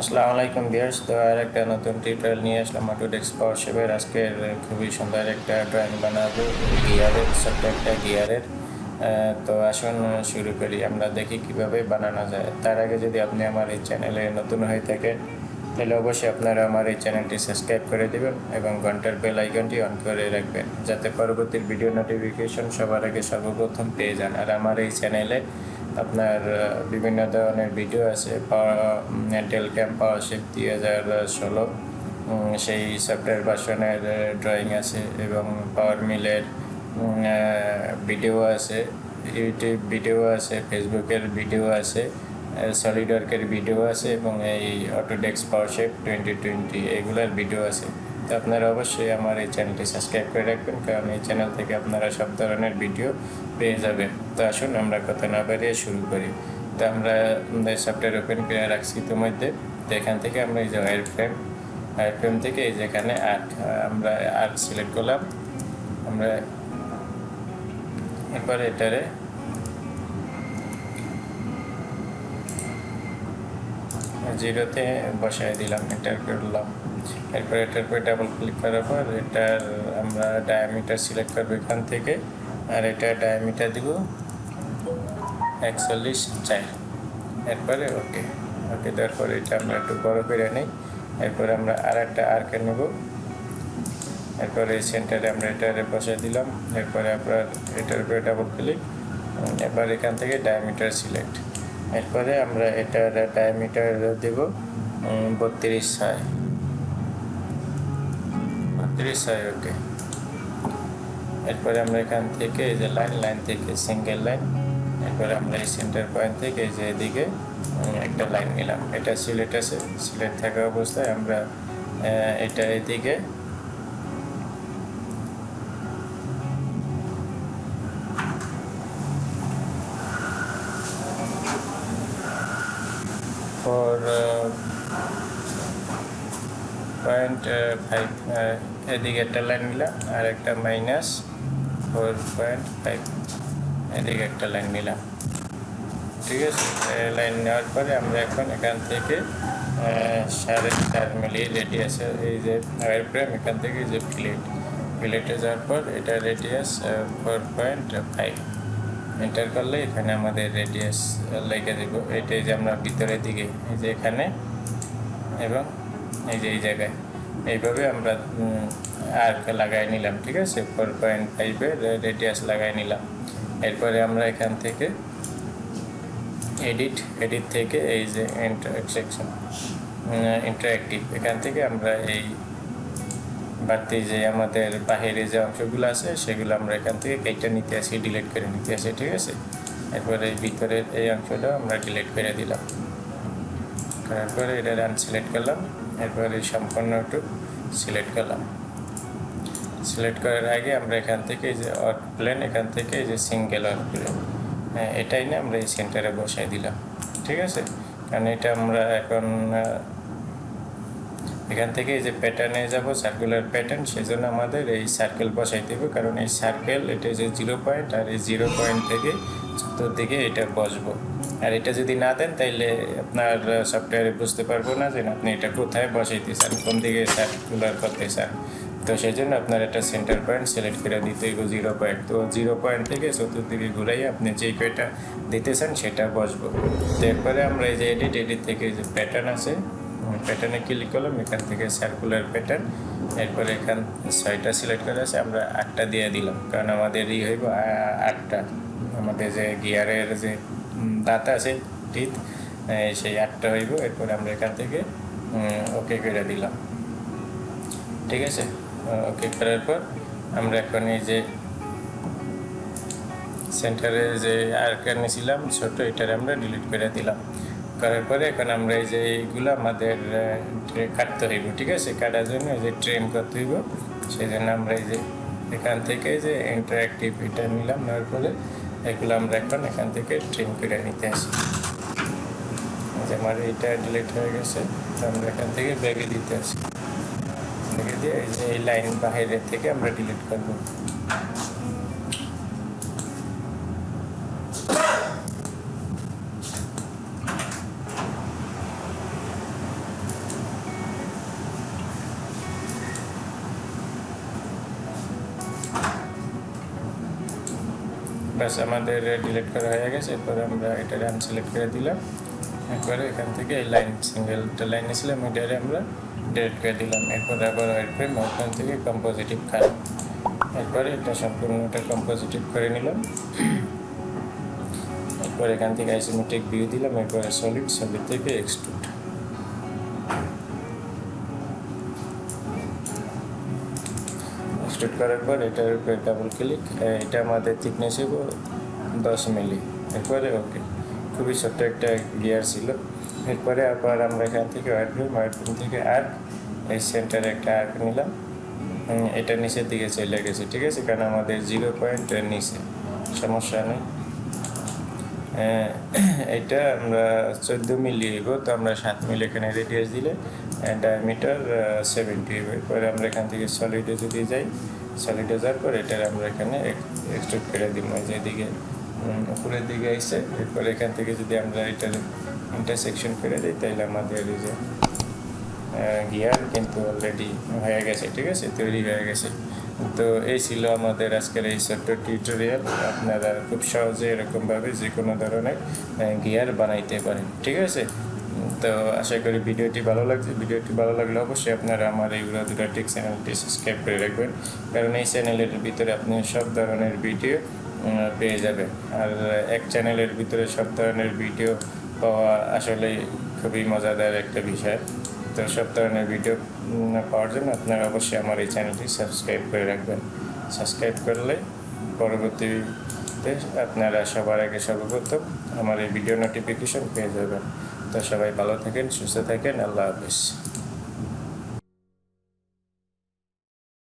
আসসালামু আলাইকুম ভিউয়ার্স। তো আর একটা নতুন টিউটোরিয়াল নিয়ে আসলাম Autodesk Powershape এর। আজকের খুবই সুন্দর একটা ড্রয়িং বানাবো গিয়ারের, ছোট্ট একটা গিয়ারের। তো আসুন শুরু করি, আমরা দেখি কিভাবে বানানো যায়। তার আগে যদি আপনি আমার এই চ্যানেলে নতুন হয়ে থাকেন তাহলে অবশ্যই আপনারা আমার এই চ্যানেলটি সাবস্ক্রাইব করে দেবেন এবং ঘন্টার বেল আইকনটি অন করে রাখবেন, যাতে পরবর্তী ভিডিও নোটিফিকেশন সবার আগে সর্বপ্রথম পেয়ে যান। আর আমার এই চ্যানেলে আপনার বিভিন্ন ধরনের ভিডিও আছে। টেলক্যাম পাওয়ারশেপ 2016 সেই সফটওয়্যার ভার্সনের ড্রয়িং আছে এবং পাওয়ার মিলের ভিডিও আছে, ইউটিউব ভিডিও আছে, ফেসবুকের ভিডিও আছে, সলিডওয়ার্কের ভিডিও আছে এবং এই অটোডেস্ক পাওয়ারশেপ 2020 এগুলোর ভিডিও আছে। তো আপনারা অবশ্যই আমার এই চ্যানেলটি সাবস্ক্রাইব করে রাখবেন, কারণ এই চ্যানেল থেকে আপনারা সব ধরনের ভিডিও পেয়ে যাবেন। তো আসুন আমরা কথা না বাড়িয়ে শুরু করি। তো আমরা সফটওয়্যার ওপেন করে রাখছি ইতিমধ্যে। তো এখান থেকে আমরা এই যে ওয়্যার ফ্রেম থেকে এই যেখানে আমরা আর্ট সিলেক্ট করলাম। আমরা এরপরে এটারে জিরোতে বসাই দিলাম, এন্টার করলাম। এরপর এটার উপরে ডাবল ক্লিক করার পর এটার আমরা ডায়ামিটার সিলেক্ট করবো এখান থেকে, আর এটা ডায়ামিটার দিব 41.4। এরপরে ওকে দেওয়ার পরে এটা আমরা একটু বড় করে নিই। এরপরে আমরা আর একটা আর্ক নেব। এরপরে এই সেন্টারে আমরা এটারে বসাই দিলাম। এরপরে আপনার এটার উপরে ডাবল ক্লিক, এবার এখান থেকে ডায়ামিটার সিলেক্ট। এরপরে আমরা এটার ডায়ামিটার দেব 32.6। ওকে। এরপরে আমরা এখান থেকে এই যে লাইন থেকে সিঙ্গেল লাইন, এরপরে আমরা এই সেন্টার পয়েন্ট থেকে এই যে এদিকে একটা লাইন নিলাম। এটা সিলেক্ট আছে, সিলেক্ট থাকা অবস্থায় আমরা এটা এদিকে -4.5 এদিকে একটা লাইন নিলাম, আর একটা -4.5 এদিকে একটা লাইন নিলাম। ঠিক আছে, লাইন নেওয়ার পরে আমরা এখন এখান থেকে 4.5 মিলি রেডিয়াসের এই যে ওয়্যার ফ্রেম, এখান থেকে যে প্লেটে যাওয়ার পর এটা রেডিয়াস 4.5 এন্টার করলে এখানে আমাদের রেডিয়াস লেগে দেব। এটাই যে আমরা ভিতরের দিকে এই যে এখানে এবং এই যে এই জায়গায় এইভাবে আমরা আর্ক লাগাই নিলাম। ঠিক আছে, 4.5 রেডিয়াস লাগাই নিলাম। এরপরে আমরা এখান থেকে এডিট থেকে এই যে ইন্টারঅ্যাক্টিভ, এখান থেকে আমরা এই বাড়তি যে আমাদের বাহিরে যে অংশগুলো আছে সেগুলো আমরা এখান থেকে কেটে নিতে আসি, ডিলিট করে নিতে আসি। ঠিক আছে, এরপরে এই ভিতরের এই অংশটা আমরা ডিলিট করে দিলাম। করার পরে এটা রান সিলেক্ট করলাম। এরপরে সম্পূর্ণটুক সিলেক্ট করলাম। সিলেক্ট করার আগে আমরা এখান থেকে এই যে আর্ক প্লেন, এখান থেকে এই যে সিঙ্গেল আর্ক প্লেন, এটাই না আমরা এই সেন্টারে বসাই দিলাম। ঠিক আছে, কারণ এটা আমরা এখন এখান থেকে এই যে প্যাটার্নে যাব, সার্কুলার প্যাটার্ন, সেজন্য আমাদের এই সার্কেল বসাইতে হবে। কারণ এই সার্কেল এটা যে 0 পয়েন্ট, আর এই 0 পয়েন্ট থেকে চতুর্দিকে এটা বসবো। আর এটা যদি না দেন তাইলে আপনার সফটওয়্যারে বুঝতে পারবো না যে আপনি এটা কোথায় বসাইতে চান, কোন দিকে সার্কুলার করতে চান। তো সেই জন্য আপনার একটা সেন্টার পয়েন্ট সিলেক্ট করে দিতে হবে 0 পয়েন্ট। তো 0 পয়েন্ট থেকে চতুর্দিকে ঘুরাই আপনি যেই কয়টা দিতে চান সেটা বসবো। তো এরপরে আমরা এই যে এডিট থেকে যে প্যাটার্ন আছে, প্যাটার্নে ক্লিক করলাম, এখান থেকে সার্কুলার প্যাটার্ন। এরপরে এখান 6টা সিলেক্ট করে আছে, আমরা 8টা দিয়ে দিলাম, কারণ আমাদের হইব 8টা আমাদের যে গিয়ারের যে দাঁত আছে টিথ, সেই 8টা হইব। এরপরে আমরা এখান থেকে ওকে করে দিলাম। ঠিক আছে, ওকে করার পর আমরা এখন এই যে সেন্টারে যে আর্কার নিয়েছিলাম ছোট, এটার আমরা ডিলিট করে দিলাম। করার পরে এখন আমরা এই যে এইগুলো আমাদের কাটতে হইব। ঠিক আছে, কাটার জন্য এই যে ট্রিম করতে হইব। সেই জন্য আমরা এই যে এখান থেকে যে ইন্টারঅ্যাক্টিভ এটা নিলাম, নেওয়ার পরে এগুলো আমরা এখন এখান থেকে ট্রিম করে নিতে আসি। যে আমার এইটা ডিলিট হয়ে গেছে, তো আমরা এখান থেকে ব্যাগে দিতে আসি। ব্যাগে দিয়ে এই যে এই লাইন বাহিরের থেকে আমরা ডিলিট করবো। বাস আমাদের ডিলিট করা হয়ে গেছে। এরপরে আমরা এটা আনসিলেক্ট করে দিলাম। এরপরে এখান থেকে এই লাইন সিঙ্গেলটা লাইন নিয়েছিলাম এটারে আমরা ডিলিট করে দিলাম। এরপরে আবার ওয়ার ফ্রেম ওখান থেকে কম্পোজিটিভ কালার, এরপরে এটা সম্পূর্ণটা কম্পোজিটিভ করে নিলাম। এরপর এখান থেকে আইসোমেট্রিক ভিউ দিলাম। এরপরে সলিড থেকে এক্সট্রুড, এক্সট্রুড করার পর এটার উপরে ডাবল ক্লিক। এটা আমাদের থিকনেস হইব 10 মিলি। এরপরে ওকে, খুবই ছোট্ট একটা গিয়ার ছিল। এরপরে আবার আমরা এখান থেকে ওয়ার ফ্রেম থেকে আর্ক, এই সেন্টারে একটা আর্ক নিলাম। এটা নিচের দিকে চলে গেছে, ঠিক আছে, কারণ আমাদের 0 পয়েন্টের নিচে, সমস্যা নেই। এটা আমরা 14 মিলি হইব, তো আমরা 7 মিলি এখানে রেডিয়াস দিলে ডায়ামিটার 70 হইব। এরপরে আমরা এখান থেকে সলিডে যদি যাই, সলিডে যাওয়ার পর এটার আমরা এখানে এক্সট্রুড করে দিব যেদিকে উপরের দিকে আইসে। এরপর এখান থেকে যদি আমরা এটার ইন্টারসেকশন করে দিই, তাহলে আমাদের এই যে গিয়ার কিন্তু অলরেডি হয়ে গেছে, ঠিক আছে, তৈরি হয়ে গেছে। তো এই ছিল আমাদের আজকের এই ছোট্ট টিউটোরিয়াল। আপনারা খুব সহজে এরকমভাবে যে কোনো ধরনের গিয়ার বানাইতে পারেন, ঠিক আছে। তো আশা করি ভিডিওটি ভালো লাগছে। ভিডিওটি ভালো লাগলে অবশ্যই আপনারা আমার এই উড়া ধুরা টেক চ্যানেলটি সাবস্ক্রাইব করে রাখবেন, কারণ এই চ্যানেলের ভিতরে আপনি সব ধরনের ভিডিও পেয়ে যাবেন। আর এক চ্যানেলের ভিতরে সব ধরনের ভিডিও পাওয়া আসলে খুবই মজাদার একটা বিষয়। তো সব ধরনের ভিডিও পাওয়ার জন্য আপনারা অবশ্যই আমার এই চ্যানেলটি সাবস্ক্রাইব করে রাখবেন। সাবস্ক্রাইব করলে পরবর্তীতে আপনারা সবার আগে সর্বপ্রথম আমার এই ভিডিও নোটিফিকেশন পেয়ে যাবেন। তো সবাই ভালো থাকেন, সুস্থ থাকেন, আল্লাহ হাফেজ।